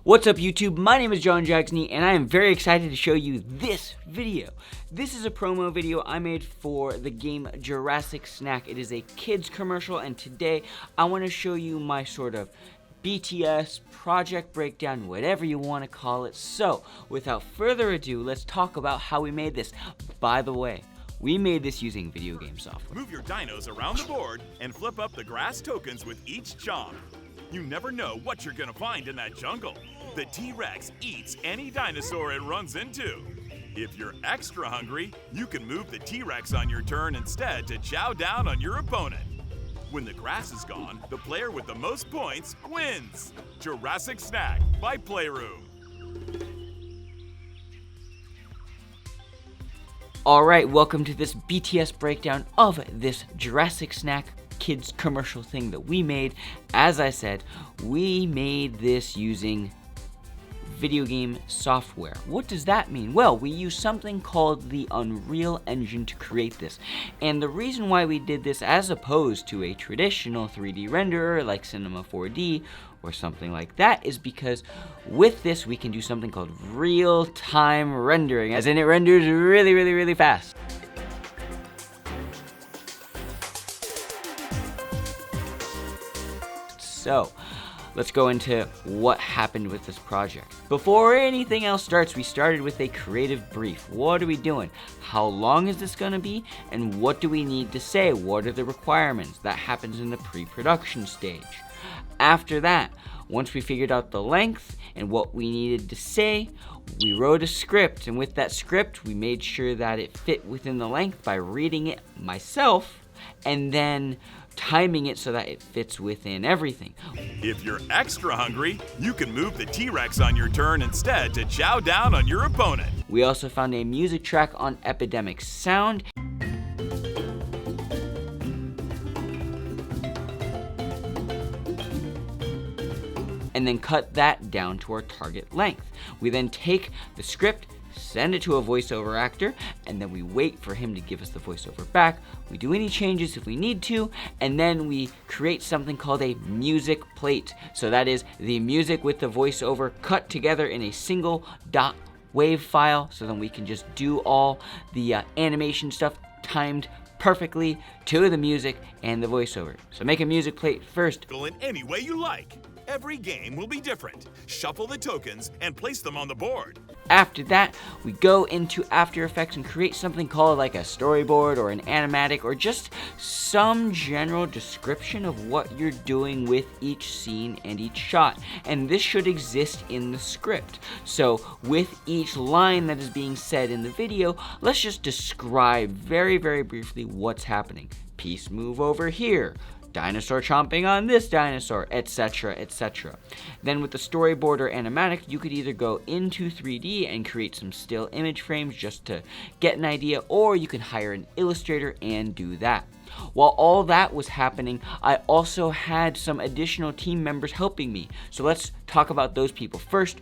What's up YouTube? My name is Jags, and I am very excited to show you this video. This is a promo video I made for the game Jurassic Snack. It is a kids commercial, and today I want to show you my sort of BTS project breakdown, whatever you want to call it. So without further ado, let's talk about how we made this. By the way, we made this using video game software. Move your dinos around the board and flip up the grass tokens with each chomp. You never know what you're gonna find in that jungle. The T-Rex eats any dinosaur it runs into. If you're extra hungry, you can move the T-Rex on your turn instead to chow down on your opponent. When the grass is gone, the player with the most points wins. Jurassic Snack by Playroom. Alright, welcome to this BTS breakdown of this Jurassic Snack kids commercial thing that we made. As I said, we made this using video game software. What does that mean? Well, we used something called the Unreal Engine to create this. And the reason why we did this, as opposed to a traditional 3D renderer like Cinema4d or something like that, is because with this we can do something called real-time rendering, as in it renders really fast. So, let's go into what happened with this project. Before anything else starts, we started with a creative brief. What are we doing? How long is this going to be? And what do we need to say? What are the requirements? That happens in the pre-production stage. After that, once we figured out the length and what we needed to say, we wrote a script. And with that script, we made sure that it fit within the length by reading it myself and then timing it so that it fits within everything. If you're extra hungry, you can move the T-Rex on your turn instead to chow down on your opponent. We also found a music track on Epidemic Sound. And then cut that down to our target length. We then take the script, send it to a voiceover actor, and then we wait for him to give us the voiceover back. We do any changes if we need to, and then we create something called a music plate. So that is the music with the voiceover cut together in a single .wav file, so then we can just do all the animation stuff timed perfectly to the music and the voiceover. So make a music plate first. Go in any way you like. Every game will be different. Shuffle the tokens and place them on the board. After that, we go into After Effects and create something called like a storyboard or an animatic, or just some general description of what you're doing with each scene and each shot. And this should exist in the script. So with each line that is being said in the video, let's just describe very briefly what's happening. Piece move over here. Dinosaur chomping on this dinosaur, etc, etc. Then with the storyboard or animatic, you could either go into 3D and create some still image frames just to get an idea, or you can hire an Illustrator and do that. While all that was happening, I also had some additional team members helping me. So let's talk about those people. First,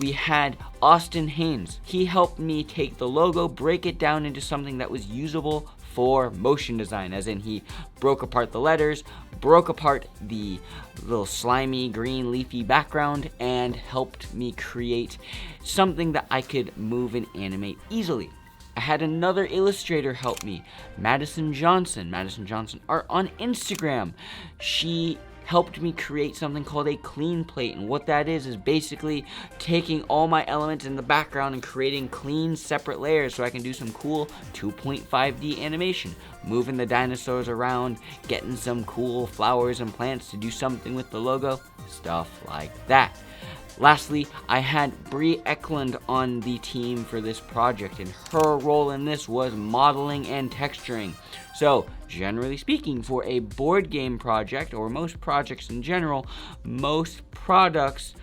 we had Austin Haynes. He helped me take the logo, break it down into something that was usable for motion design, as in he broke apart the letters, broke apart the little slimy green leafy background, and helped me create something that I could move and animate easily. I had another illustrator help me, Madison Johnson Art on Instagram. She helped me create something called a clean plate, and what that is basically taking all my elements in the background and creating clean separate layers so I can do some cool 2.5D animation, moving the dinosaurs around, getting some cool flowers and plants to do something with the logo, stuff like that. Lastly, I had Bree Eklund on the team for this project, and her role in this was modeling and texturing. So, generally speaking, for a board game project, or most projects in general, most products,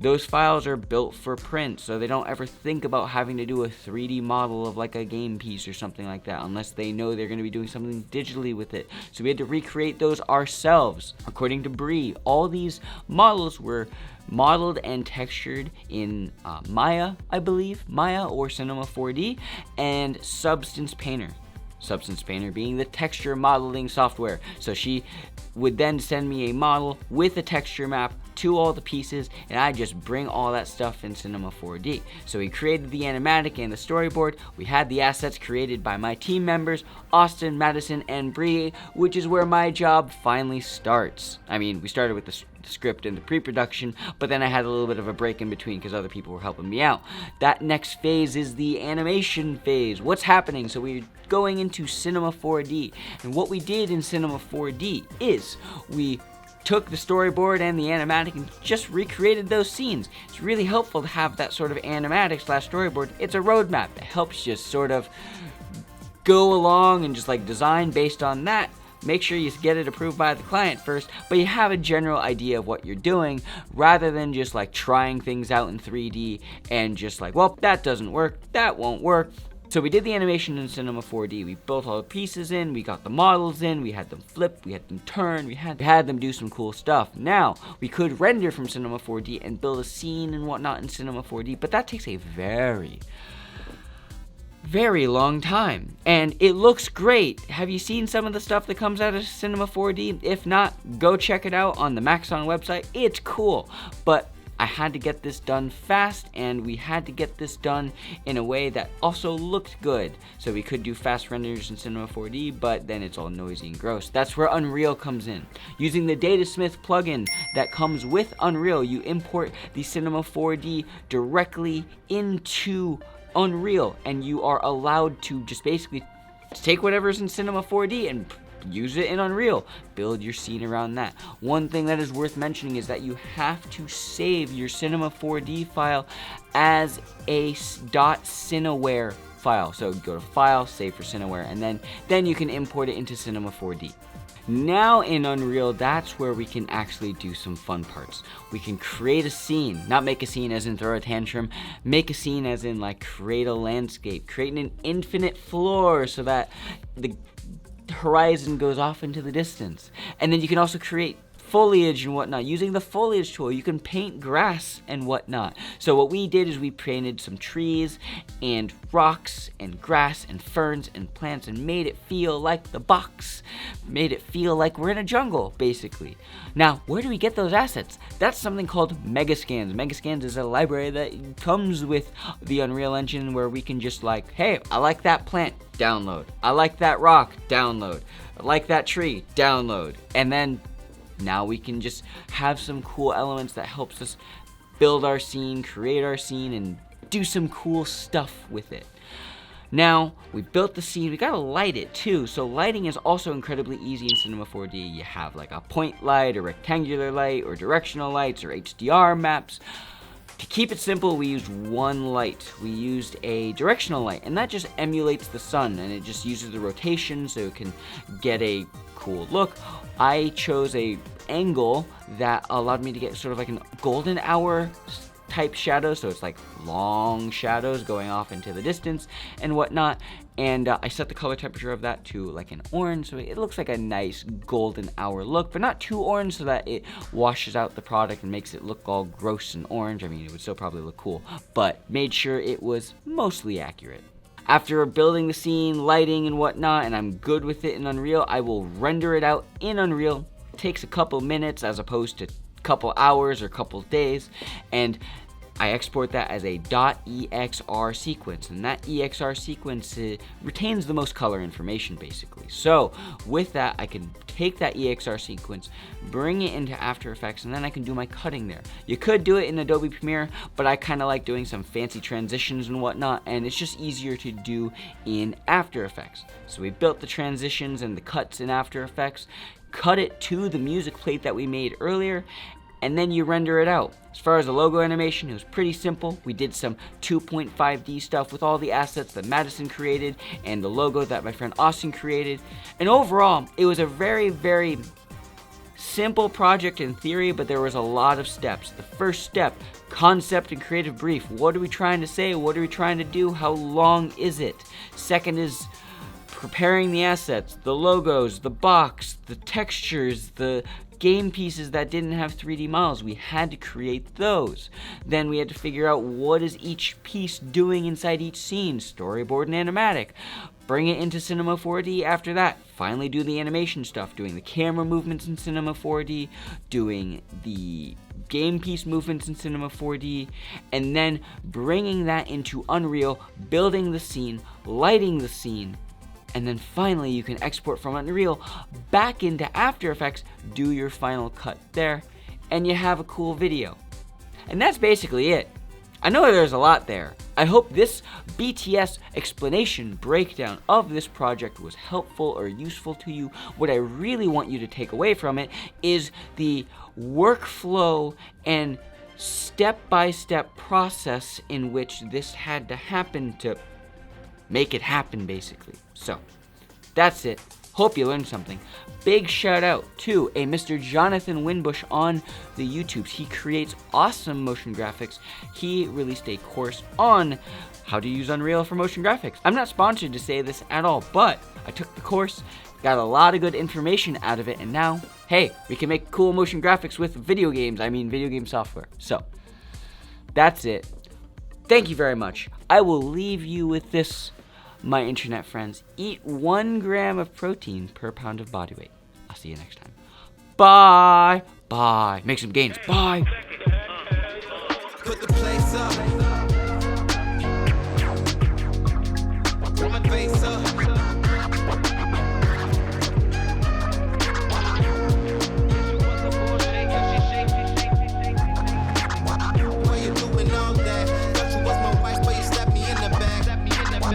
those files are built for print, so they don't ever think about having to do a 3D model of like a game piece or something like that, unless they know they're going to be doing something digitally with it. So we had to recreate those ourselves. According to Bree, all these models were modeled and textured in Maya, I believe, Maya or Cinema4d, and Substance Painter. Substance Painter being the texture modeling software. So she would then send me a model with a texture map to all the pieces, and I just bring all that stuff in Cinema 4D. So we created the animatic and the storyboard. We had the assets created by my team members, Austin, Madison, and Bree, which is where my job finally starts. I mean, we started with the script and the pre-production, but then I had a little bit of a break in between because other people were helping me out. That next phase is the animation phase. What's happening? So we're going into Cinema 4D, and what we did in Cinema 4D is we took the storyboard and the animatic and just recreated those scenes. It's really helpful to have that sort of animatic / storyboard. It's a roadmap. It helps just sort of go along and just like design based on that. Make sure you get it approved by the client first, but you have a general idea of what you're doing rather than just like trying things out in 3D and just like, well, that doesn't work, that won't work. So we did the animation in Cinema 4D. We built all the pieces in, we got the models in, we had them flip, we had them turn, we had them do some cool stuff. Now, we could render from Cinema 4D and build a scene and whatnot in Cinema 4D, but that takes a very long time, and it looks great. Have you seen some of the stuff that comes out of Cinema 4D? If not, go check it out on the Maxon website. It's cool, but I had to get this done fast, and we had to get this done in a way that also looked good. So we could do fast renders in Cinema 4D, but then it's all noisy and gross. That's where Unreal comes in. Using the Datasmith plugin that comes with Unreal, you import the Cinema 4D directly into Unreal, and you are allowed to just basically take whatever's in Cinema 4D and use it in Unreal. Build your scene around that. One thing that is worth mentioning is that you have to save your Cinema 4D file as a .cineware file. So go to File, Save for Cineware, and then you can import it into Cinema 4D. Now in Unreal, that's where we can actually do some fun parts. We can create a scene, not make a scene as in throw a tantrum, make a scene as in like create a landscape, create an infinite floor so that the horizon goes off into the distance. And then you can also create foliage and whatnot. Using the foliage tool, you can paint grass and whatnot. So what we did is we painted some trees and rocks and grass and ferns and plants and made it feel like the box. Made it feel like we're in a jungle, basically. Now, where do we get those assets? That's something called Megascans. Megascans is a library that comes with the Unreal Engine where we can just like, hey, I like that plant, download. I like that rock, download. I like that tree, download. And then now we can just have some cool elements that helps us build our scene, create our scene, and do some cool stuff with it. Now, we built the scene, we gotta light it too. So lighting is also incredibly easy in Cinema 4D. You have like a point light, or rectangular light, or directional lights, or HDR maps. To keep it simple, we used one light. We used a directional light, and that just emulates the sun, and it just uses the rotation so it can get a cool look. I chose a angle that allowed me to get sort of like a golden hour type shadow, so it's like long shadows going off into the distance and whatnot. And I set the color temperature of that to like an orange, so it looks like a nice golden hour look, but not too orange so that it washes out the product and makes it look all gross and orange. I mean, it would still probably look cool, but made sure it was mostly accurate. After building the scene, lighting and whatnot, and I'm good with it in Unreal, I will render it out in Unreal. It takes a couple minutes as opposed to a couple hours or a couple days, and I export that as a .exr sequence, and that EXR sequence retains the most color information, basically. So with that, I can take that EXR sequence, bring it into After Effects, and then I can do my cutting there. You could do it in Adobe Premiere, but I kind of like doing some fancy transitions and whatnot, and it's just easier to do in After Effects. So we built the transitions and the cuts in After Effects, cut it to the music plate that we made earlier, and then you render it out. As far as the logo animation, it was pretty simple. We did some 2.5D stuff with all the assets that Madison created and the logo that my friend Austin created. And overall, it was a very, very simple project in theory, but there was a lot of steps. The first step, concept and creative brief. What are we trying to say? What are we trying to do? How long is it? Second is preparing the assets, the logos, the box, the textures, the game pieces that didn't have 3D models. We had to create those. Then we had to figure out what is each piece doing inside each scene, storyboard and animatic. Bring it into Cinema 4D after that. Finally do the animation stuff, doing the camera movements in Cinema 4D, doing the game piece movements in Cinema 4D, and then bringing that into Unreal, building the scene, lighting the scene, and then finally you can export from Unreal back into After Effects, do your final cut there, and you have a cool video. And that's basically it. I know there's a lot there. I hope this BTS explanation breakdown of this project was helpful or useful to you. What I really want you to take away from it is the workflow and step-by-step process in which this had to happen to make it happen, basically. So, that's it. Hope you learned something. Big shout out to a Mr. Jonathan Winbush on the YouTubes. He creates awesome motion graphics. He released a course on how to use Unreal for motion graphics. I'm not sponsored to say this at all, but I took the course, got a lot of good information out of it, and now, hey, we can make cool motion graphics with video game software. So, that's it. Thank you very much. I will leave you with this, my internet friends. Eat 1 gram of protein per pound of body weight. I'll see you next time. Bye. Bye. Make some gains. Bye.